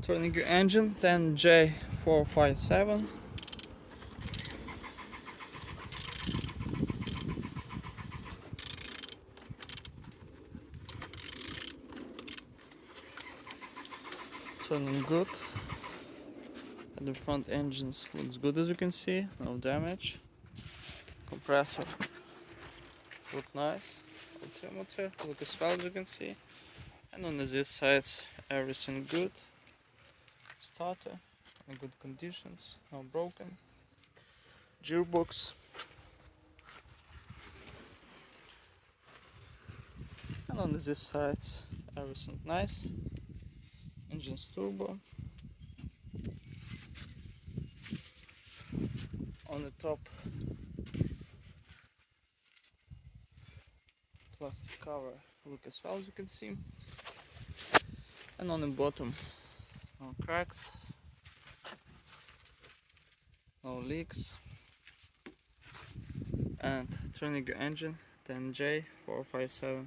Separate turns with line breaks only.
Turning your engine, then J457. Turning good. And the front engines looks good, as you can see, no damage. Compressor look nice. Altimeter look as well, as you can see. And on these sides everything good. Starter in good conditions, no broken. Gearbox. And on these sides everything nice. Engine's turbo. On the top plastic cover look as well, as you can see. And on the bottom no cracks, no leaks. And turning your engine, then J457.